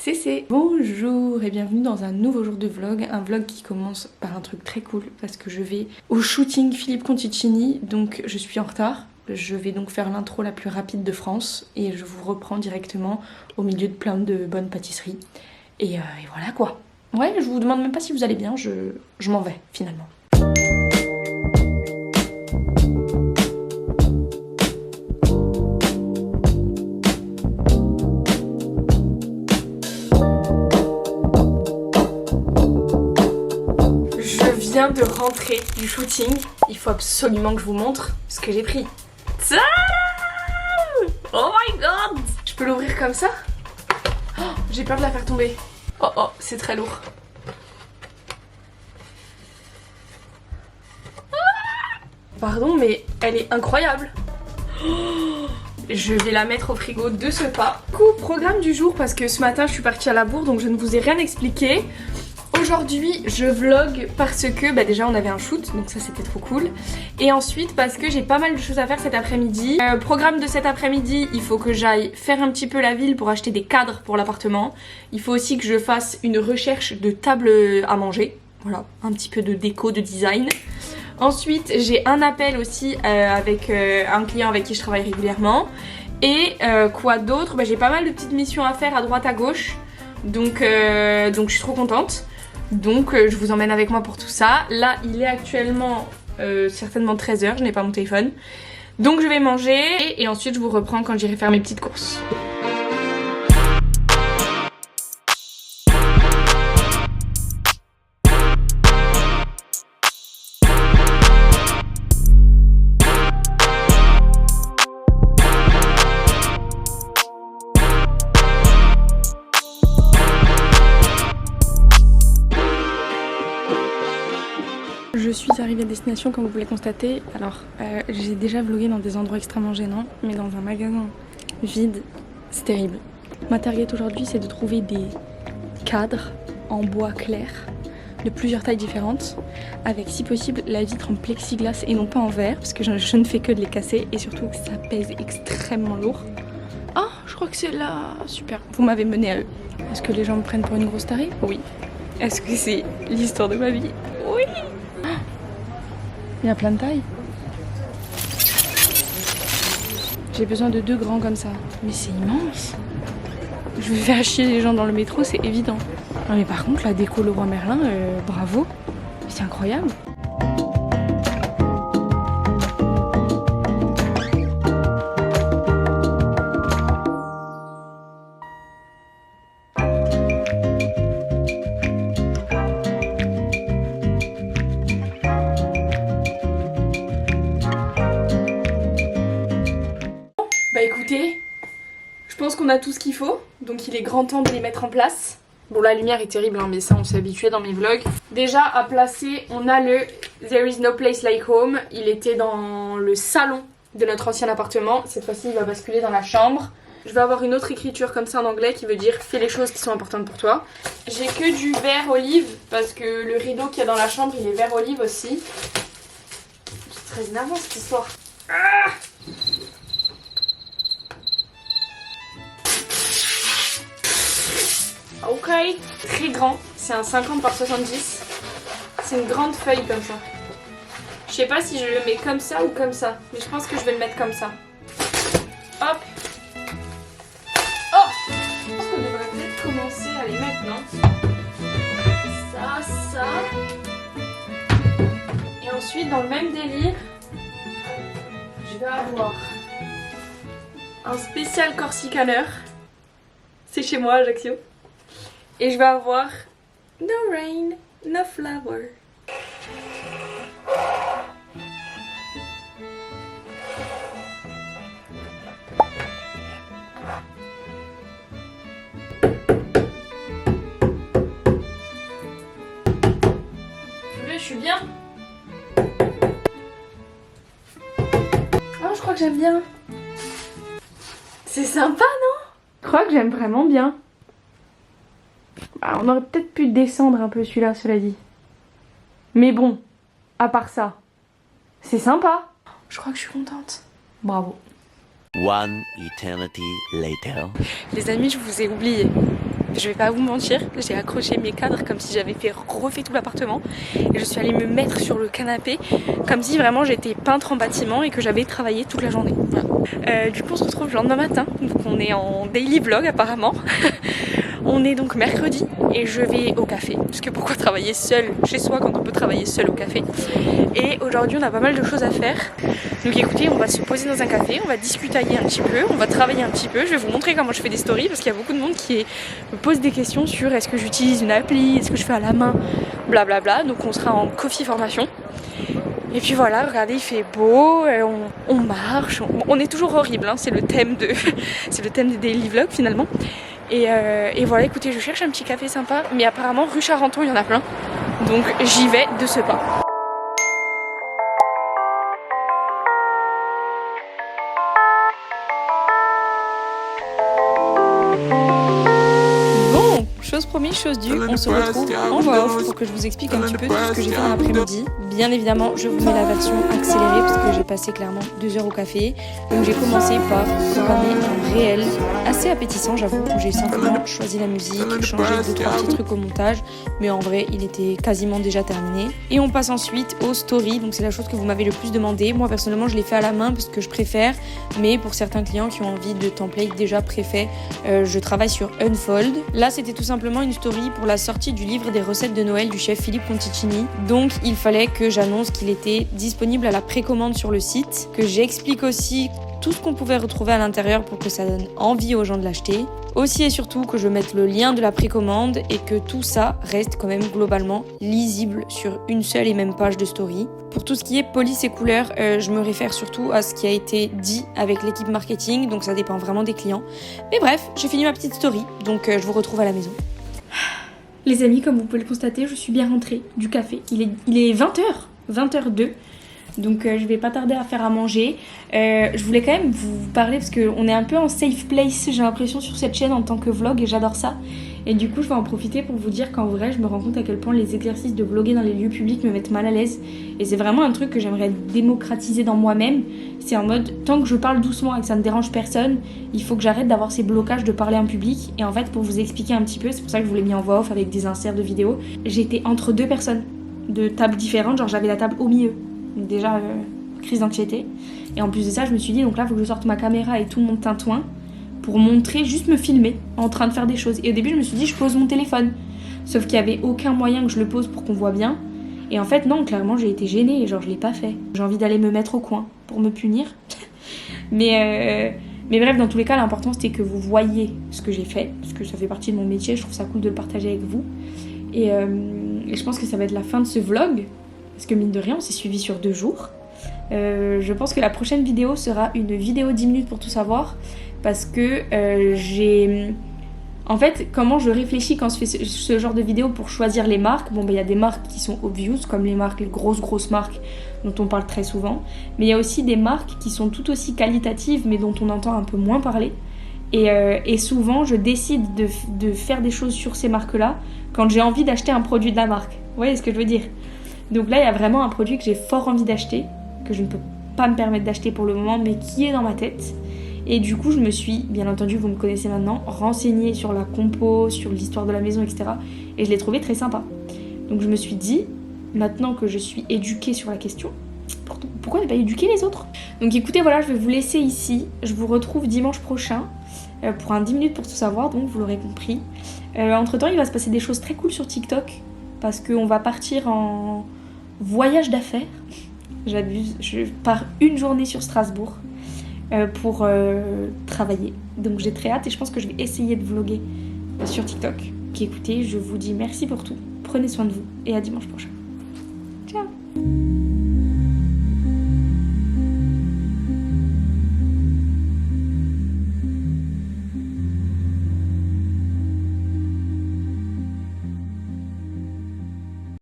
C'est bonjour et bienvenue dans un nouveau jour de vlog, un vlog qui commence par un truc très cool parce que je vais au shooting Philippe Conticini, donc je suis en retard. Je vais donc faire l'intro la plus rapide de France et je vous reprends directement au milieu de plein de bonnes pâtisseries. Et voilà quoi. Ouais, je vous demande même pas si vous allez bien, je m'en vais finalement. Je viens de rentrer du shooting, il faut absolument que je vous montre ce que j'ai pris. Tadam! Oh my god! Je peux l'ouvrir comme ça? Oh, j'ai peur de la faire tomber. Oh oh, c'est très lourd. Pardon, mais elle est incroyable. Je vais la mettre au frigo de ce pas. Du coup, programme du jour, parce que ce matin je suis partie à la bourre, donc je ne vous ai rien expliqué. Aujourd'hui je vlog parce que déjà on avait un shoot, donc ça c'était trop cool. Et ensuite parce que j'ai pas mal de choses à faire cet après-midi. Programme de cet après-midi, il faut que j'aille faire un petit peu la ville pour acheter des cadres pour l'appartement. Il faut aussi que je fasse une recherche de table à manger. Voilà, un petit peu de déco, de design. Ensuite j'ai un appel aussi avec un client avec qui je travaille régulièrement. Et quoi d'autre? J'ai pas mal de petites missions à faire à droite à gauche. Donc je suis trop contente. Donc je vous emmène avec moi pour tout ça. Là il est actuellement certainement 13 h, je n'ai pas mon téléphone. Donc je vais manger et ensuite je vous reprends quand j'irai faire mes petites courses. Je suis arrivée à destination comme vous pouvez le constater. Alors j'ai déjà vlogué dans des endroits extrêmement gênants, mais dans un magasin vide, c'est terrible. Ma target aujourd'hui c'est de trouver des cadres en bois clair de plusieurs tailles différentes, avec si possible la vitre en plexiglas et non pas en verre, parce que je ne fais que de les casser et surtout que ça pèse extrêmement lourd. Ah, je crois que c'est là, super. Vous m'avez mené à eux. Est-ce que les gens me prennent pour une grosse tarée? Oui. Est-ce que c'est l'histoire de ma vie? Oui. Il y a plein de tailles. J'ai besoin de 2 grands comme ça. Mais c'est immense. Je vais faire chier les gens dans le métro, c'est évident. Non mais par contre, la déco Leroy Merlin, bravo. C'est incroyable. Écoutez, je pense qu'on a tout ce qu'il faut, donc il est grand temps de les mettre en place. Bon, la lumière est terrible, hein, mais ça on s'est habitué dans mes vlogs. Déjà à placer, on a le There is no place like home. Il était dans le salon de notre ancien appartement. Cette fois-ci il va basculer dans la chambre. Je vais avoir une autre écriture comme ça en anglais qui veut dire fais les choses qui sont importantes pour toi. J'ai que du vert olive parce que le rideau qu'il y a dans la chambre il est vert olive aussi. C'est très énervant cette histoire. Ah! Ok, très grand, c'est un 50 par 70. C'est une grande feuille comme ça. Je sais pas si je le mets comme ça ou comme ça, mais je pense que je vais le mettre comme ça. Hop. Oh, je pense qu'on devrait peut-être commencer à les mettre, non? Ça. Et ensuite, dans le même délire, je vais avoir un spécial Corsicaneur. C'est chez moi, Ajaccio. Et je vais avoir No Rain, No Flower. Je suis bien. Oh, je crois que j'aime bien. C'est sympa, non? Je crois que j'aime vraiment bien. On aurait peut-être pu descendre un peu celui-là, cela dit. Mais bon, à part ça, c'est sympa. Je crois que je suis contente. Bravo. One eternity later. Les amis, je vous ai oublié. Je vais pas vous mentir, j'ai accroché mes cadres comme si j'avais refait tout l'appartement et je suis allée me mettre sur le canapé comme si vraiment j'étais peintre en bâtiment et que j'avais travaillé toute la journée. Voilà. Du coup on se retrouve le lendemain matin, donc on est en daily vlog apparemment. On est donc mercredi et je vais au café, parce que pourquoi travailler seul chez soi quand on peut travailler seul au café. Et aujourd'hui on a pas mal de choses à faire. Donc écoutez, on va se poser dans un café, on va discuter un petit peu, on va travailler un petit peu. Je vais vous montrer comment je fais des stories parce qu'il y a beaucoup de monde qui me pose des questions sur est-ce que j'utilise une appli, est-ce que je fais à la main, blablabla. Donc on sera en coffee formation. Et puis voilà, regardez, il fait beau, on marche, on est toujours horrible, hein, c'est le thème des daily vlogs finalement. Et voilà, écoutez, je cherche un petit café sympa, mais apparemment rue Charenton il y en a plein, donc j'y vais de ce pas. Chose promise, chose due, on se retrouve en voix off pour que je vous explique un petit peu tout ce que j'ai fait dans l'après-midi. Bien évidemment, je vous mets la version accélérée parce que j'ai passé clairement 2 heures au café. Donc j'ai commencé par programmer un réel assez appétissant, j'avoue, où j'ai simplement choisi la musique, changé 2-3 petits trucs au montage, mais en vrai, il était quasiment déjà terminé. Et on passe ensuite aux stories, donc c'est la chose que vous m'avez le plus demandé. Moi personnellement, je l'ai fait à la main parce que je préfère, mais pour certains clients qui ont envie de templates déjà préfaits, je travaille sur Unfold. Là, c'était tout simplement une story pour la sortie du livre des recettes de Noël du chef Philippe Conticini. Donc il fallait que j'annonce qu'il était disponible à la précommande sur le site, que j'explique aussi tout ce qu'on pouvait retrouver à l'intérieur pour que ça donne envie aux gens de l'acheter. Aussi et surtout que je mette le lien de la précommande et que tout ça reste quand même globalement lisible sur une seule et même page de story. Pour tout ce qui est police et couleurs, je me réfère surtout à ce qui a été dit avec l'équipe marketing, donc ça dépend vraiment des clients. Mais bref, j'ai fini ma petite story, donc je vous retrouve à la maison. Les amis, comme vous pouvez le constater, je suis bien rentrée du café. Il est 20h, 20h02. Donc je vais pas tarder à faire à manger. Je voulais quand même vous parler parce qu'on est un peu en safe place, j'ai l'impression, sur cette chaîne en tant que vlog et j'adore ça. Et du coup je vais en profiter pour vous dire qu'en vrai je me rends compte à quel point les exercices de vlogger dans les lieux publics me mettent mal à l'aise. Et c'est vraiment un truc que j'aimerais démocratiser dans moi-même. C'est en mode, tant que je parle doucement et que ça ne dérange personne, il faut que j'arrête d'avoir ces blocages de parler en public. Et en fait, pour vous expliquer un petit peu, c'est pour ça que je vous l'ai mis en voix off avec des inserts de vidéos, j'étais entre 2 personnes de tables différentes, genre j'avais la table au milieu. Donc déjà, crise d'anxiété. Et en plus de ça, je me suis dit, donc là, il faut que je sorte ma caméra et tout mon tintouin pour montrer, juste me filmer en train de faire des choses. Et au début, je me suis dit, je pose mon téléphone. Sauf qu'il n'y avait aucun moyen que je le pose pour qu'on voit bien. Et en fait, non, clairement, j'ai été gênée. Genre, je l'ai pas fait. J'ai envie d'aller me mettre au coin pour me punir. Mais bref, dans tous les cas, l'important, c'était que vous voyiez ce que j'ai fait. Parce que ça fait partie de mon métier. Je trouve ça cool de le partager avec vous. Et je pense que ça va être la fin de ce vlog. Parce que mine de rien, on s'est suivi sur 2 jours. Je pense que la prochaine vidéo sera une vidéo 10 minutes pour tout savoir. Parce que j'ai... En fait, comment je réfléchis quand je fais ce genre de vidéo pour choisir les marques. Bon, il y a des marques qui sont obvious, comme les marques, les grosses marques dont on parle très souvent. Mais il y a aussi des marques qui sont tout aussi qualitatives, mais dont on entend un peu moins parler. Et souvent, je décide de faire des choses sur ces marques-là quand j'ai envie d'acheter un produit de la marque. Vous voyez ce que je veux dire ? Donc là, il y a vraiment un produit que j'ai fort envie d'acheter, que je ne peux pas me permettre d'acheter pour le moment, mais qui est dans ma tête. Et du coup, je me suis, bien entendu, vous me connaissez maintenant, renseignée sur la compo, sur l'histoire de la maison, etc. Et je l'ai trouvé très sympa. Donc je me suis dit, maintenant que je suis éduquée sur la question, pourquoi ne pas éduquer les autres ? Donc écoutez, voilà, je vais vous laisser ici. Je vous retrouve dimanche prochain pour un 10 minutes pour tout savoir, donc vous l'aurez compris. Entre temps, il va se passer des choses très cool sur TikTok, parce qu'on va partir en voyage d'affaires. J'abuse, je pars une journée sur Strasbourg pour travailler. Donc j'ai très hâte et je pense que je vais essayer de vlogger sur TikTok. Donc écoutez, je vous dis merci pour tout. Prenez soin de vous et à dimanche prochain. Ciao.